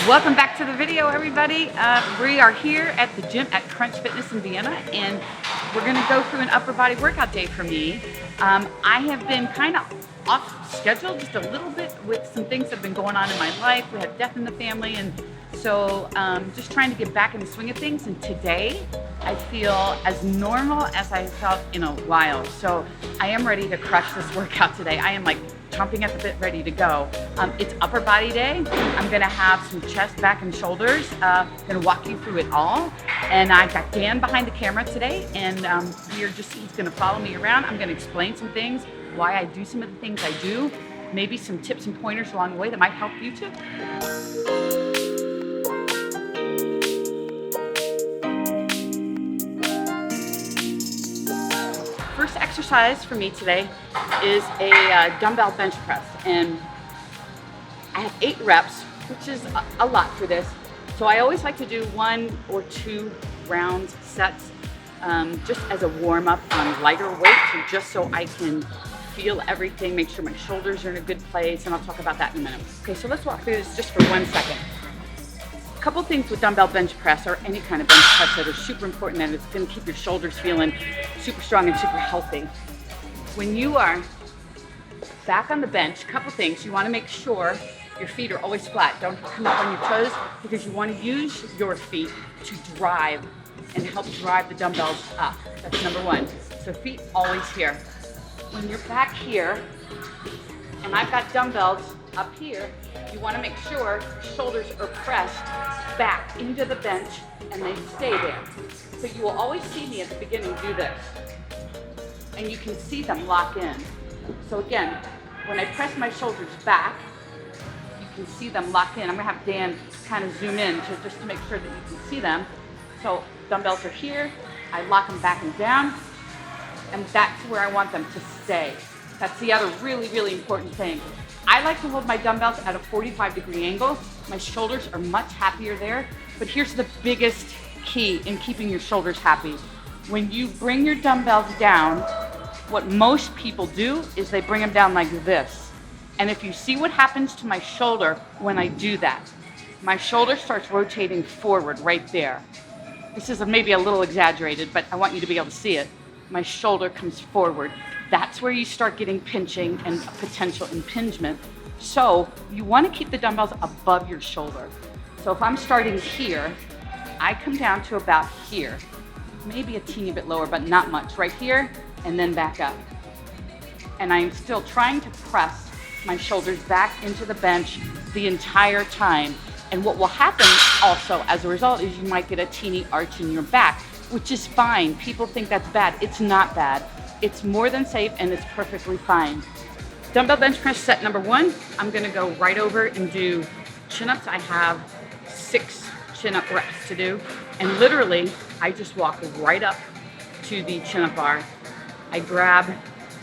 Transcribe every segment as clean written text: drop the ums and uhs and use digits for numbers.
Welcome back to the video, everybody. We are here at the gym at Crunch Fitness in Vienna, and we're going to go through an upper body workout day for me. I have been kind of off schedule just a little bit with some things that have been going on in my life. We had death in the family, and so just trying to get back in the swing of things. And today, I feel as normal as I felt in a while. So I am ready to crush this workout today. I am like chomping at the bit, ready to go. It's upper body day. I'm gonna have some chest, back, and shoulders. Gonna walk you through it all. And I've got Dan behind the camera today, and he's gonna follow me around. I'm gonna explain some things, why I do some of the things I do, maybe some tips and pointers along the way that might help you too. First exercise for me today is a dumbbell bench press, and I have 8 reps, which is a lot for this. So I always like to do 1 or 2 round sets just as a warm up on lighter weight, just so I can feel everything, make sure my shoulders are in a good place, and I'll talk about that in a minute. Okay, so let's walk through this just for 1 second. A couple things with dumbbell bench press, or any kind of bench press, that are super important, and it's going to keep your shoulders feeling super strong and super healthy. When you are back on the bench, a couple things. You want to make sure your feet are always flat. Don't come up on your toes, because you want to use your feet to drive and help drive the dumbbells up. That's number 1. So feet always here. When you're back here, and I've got dumbbells up here, you want to make sure your shoulders are pressed back into the bench and they stay there. So you will always see me at the beginning do this, and you can see them lock in. So again, when I press my shoulders back, you can see them lock in. I'm gonna have Dan kind of zoom in just to make sure that you can see them. So dumbbells are here, I lock them back and down, and that's where I want them to stay. That's the other really, really important thing. I like to hold my dumbbells at a 45-degree angle. My shoulders are much happier there, but here's the biggest key in keeping your shoulders happy. When you bring your dumbbells down, what most people do is they bring them down like this. And if you see what happens to my shoulder when I do that, my shoulder starts rotating forward right there. This is maybe a little exaggerated, but I want you to be able to see it. My shoulder comes forward. That's where you start getting pinching and potential impingement. So you want to keep the dumbbells above your shoulder. So if I'm starting here, I come down to about here, maybe a teeny bit lower, but not much, right here, and then back up. And I'm still trying to press my shoulders back into the bench the entire time. And what will happen also as a result is you might get a teeny arch in your back, which is fine. People think that's bad. It's not bad. It's more than safe, and it's perfectly fine. Dumbbell bench press set number 1, I'm gonna go right over and do chin-ups. I have 6 chin-up reps to do. And literally, I just walk right up to the chin-up bar. I grab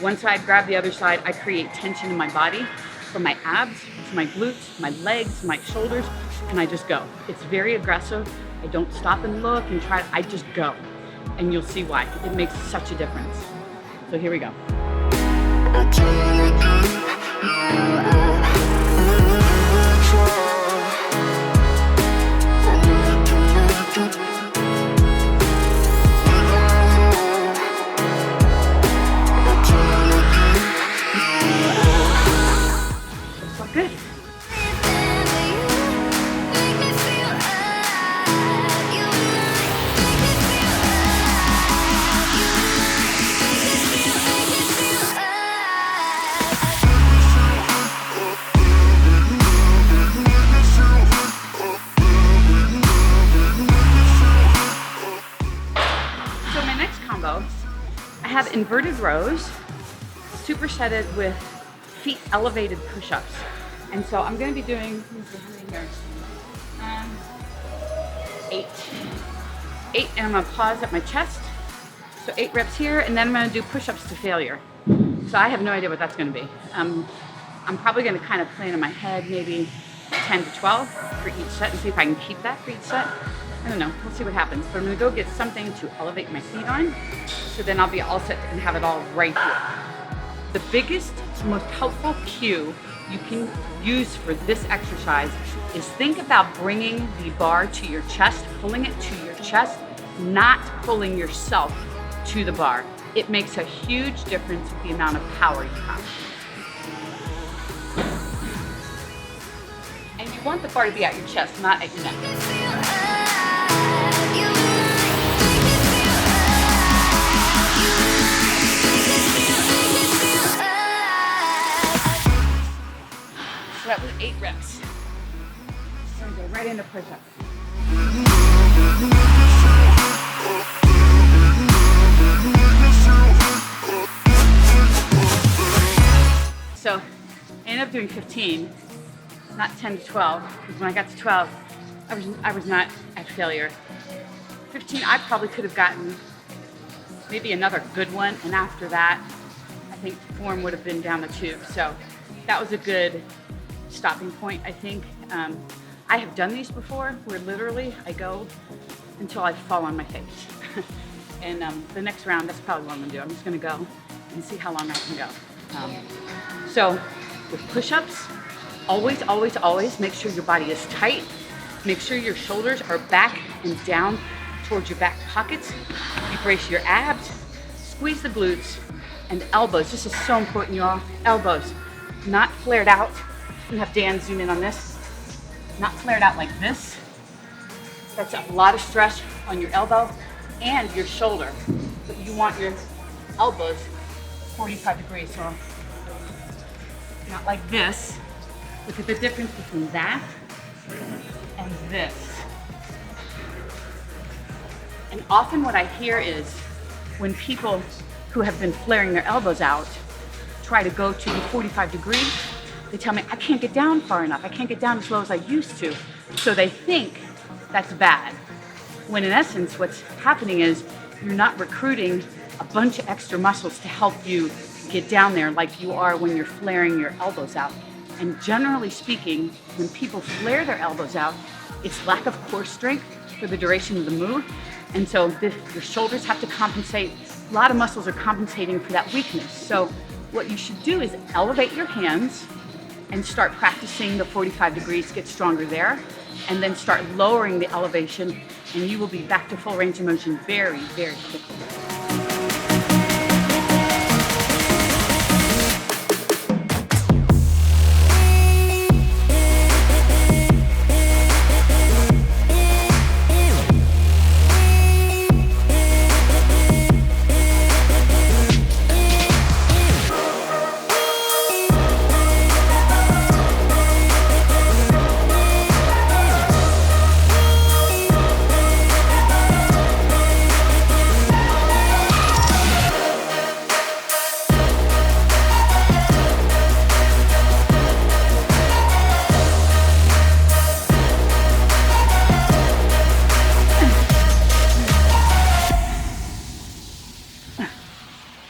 one side, grab the other side. I create tension in my body, from my abs to my glutes, my legs, my shoulders, and I just go. It's very aggressive. I don't stop and look and try, I just go. And you'll see why. It makes such a difference. So here we go. So good. I have inverted rows, supersetted with feet elevated push-ups. And so I'm going to be doing, here, 8, and I'm going to pause at my chest. So 8 reps here, and then I'm going to do push-ups to failure. So I have no idea what that's going to be. I'm probably going to kind of plan in my head maybe 10 to 12 for each set and see if I can keep that for each set. I don't know, we'll see what happens. But I'm gonna go get something to elevate my feet on, so then I'll be all set and have it all right here. The biggest, most helpful cue you can use for this exercise is think about bringing the bar to your chest, pulling it to your chest, not pulling yourself to the bar. It makes a huge difference with the amount of power you have. And you want the bar to be at your chest, not at your neck. So that was 8 reps. So go right into push-up. So I ended up doing 15, not 10 to 12, because when I got to 12, I was not at failure. 15, I probably could have gotten maybe another good one, and after that, I think form would have been down the tube. So that was a good stopping point, I think. I have done these before, where literally I go until I fall on my face. And the next round, that's probably what I'm gonna do. I'm just gonna go and see how long I can go. So with push-ups, always, always, always make sure your body is tight. Make sure your shoulders are back and down towards your back pockets. You brace your abs, squeeze the glutes, and elbows. This is so important, y'all. Elbows, not flared out. You have Dan zoom in on this. Not flared out like this. That's a lot of stress on your elbow and your shoulder. But you want your elbows 45 degrees, so not like this. Look at the difference between that and this. And often what I hear is when people who have been flaring their elbows out try to go to the 45 degrees, they tell me, I can't get down far enough. I can't get down as low as I used to. So they think that's bad. When in essence, what's happening is you're not recruiting a bunch of extra muscles to help you get down there like you are when you're flaring your elbows out. And generally speaking, when people flare their elbows out, it's lack of core strength for the duration of the move. And so your shoulders have to compensate. A lot of muscles are compensating for that weakness. So what you should do is elevate your hands and start practicing the 45 degrees, get stronger there, and then start lowering the elevation, and you will be back to full range of motion very, very quickly.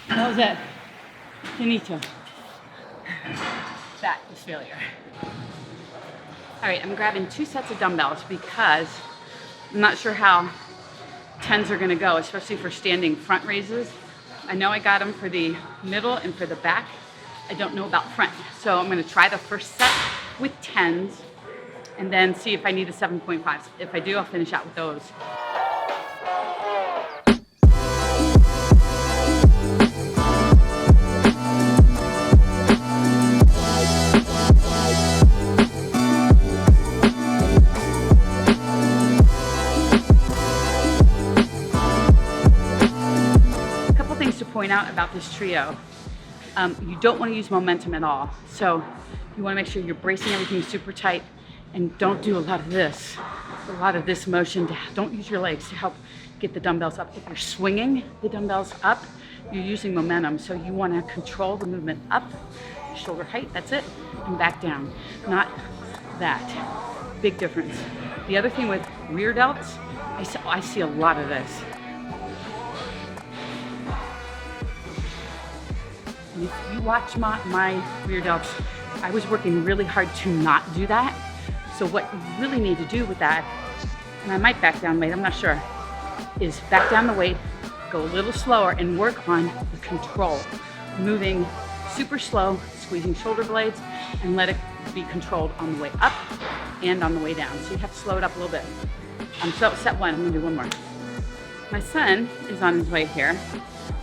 That was it. Finito. That is failure. All right, I'm grabbing 2 sets of dumbbells because I'm not sure how 10s are gonna go, especially for standing front raises. I know I got them for the middle and for the back. I don't know about front. So I'm gonna try the first set with 10s and then see if I need the 7.5s. If I do, I'll finish out with those. Point out about this trio, you don't want to use momentum at all. So you want to make sure you're bracing everything super tight and don't do a lot of this motion. Don't use your legs to help get the dumbbells up. If you're swinging the dumbbells up, you're using momentum. So you want to control the movement up, shoulder height, that's it, and back down, not that. Big difference. The other thing with rear delts, I see a lot of this. And if you watch my rear delts, I was working really hard to not do that. So what you really need to do with that, and I might back down weight, I'm not sure, is back down the weight, go a little slower and work on the control. Moving super slow, squeezing shoulder blades, and let it be controlled on the way up and on the way down. So you have to slow it up a little bit. So set one, I'm gonna do one more. My son is on his way here.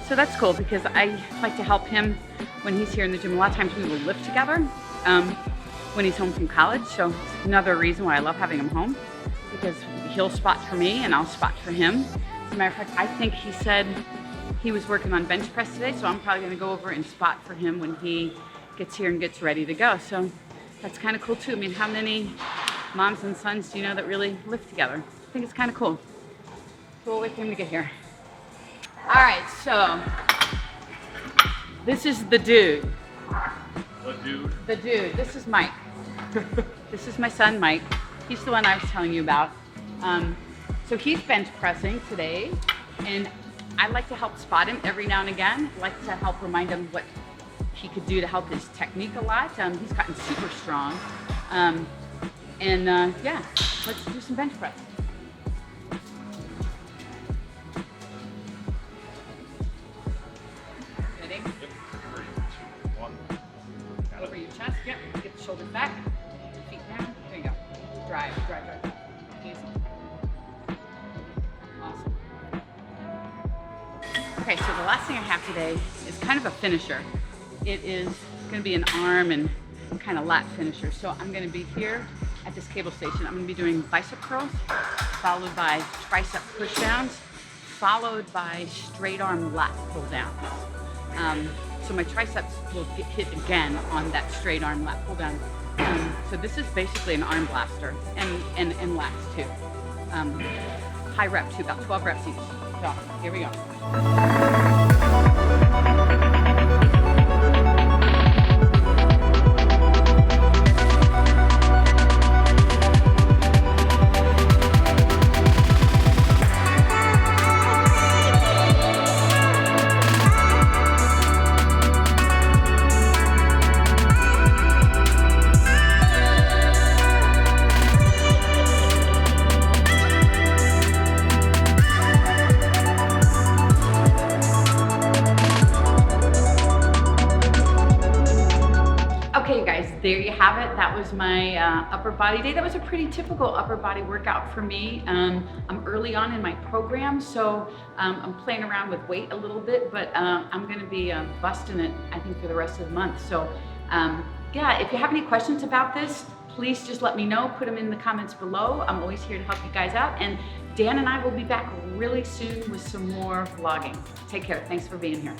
So that's cool because I like to help him when he's here in the gym. A lot of times we will lift together when he's home from college. So it's another reason why I love having him home, because he'll spot for me and I'll spot for him. As a matter of fact, I think he said he was working on bench press today, so I'm probably gonna go over and spot for him when he gets here and gets ready to go. So that's kind of cool too. I mean, how many moms and sons do you know that really lift together? I think it's kind of cool. So we'll wait for him to get here. All right, so this is the dude. What dude? The dude. This is Mike. This is my son, Mike. He's the one I was telling you about. So he's bench pressing today, and I like to help spot him every now and again. I like to help remind him what he could do to help his technique a lot. He's gotten super strong. Yeah, let's do some bench press. Ready? Yep. 3, 2, 1. Over your chest. Yep. Get the shoulders back. Feet down. There you go. Drive. Easy. Awesome. Okay, so the last thing I have today is kind of a finisher. It is going to be an arm and kind of lat finisher. So I'm going to be here at this cable station. I'm going to be doing bicep curls, followed by tricep push downs, followed by straight arm lat pull downs. So my triceps will get hit again on that straight arm lat pull down. So this is basically an arm blaster and lats too. High rep too, about 12 reps each. So here we go. Okay, you guys, there you have it. That was my upper body day. That was a pretty typical upper body workout for me. I'm early on in my program, so I'm playing around with weight a little bit, but I'm gonna be busting it, I think, for the rest of the month. So yeah, if you have any questions about this, please just let me know. Put them in the comments below. I'm always here to help you guys out. And Dan and I will be back really soon with some more vlogging. Take care. Thanks for being here.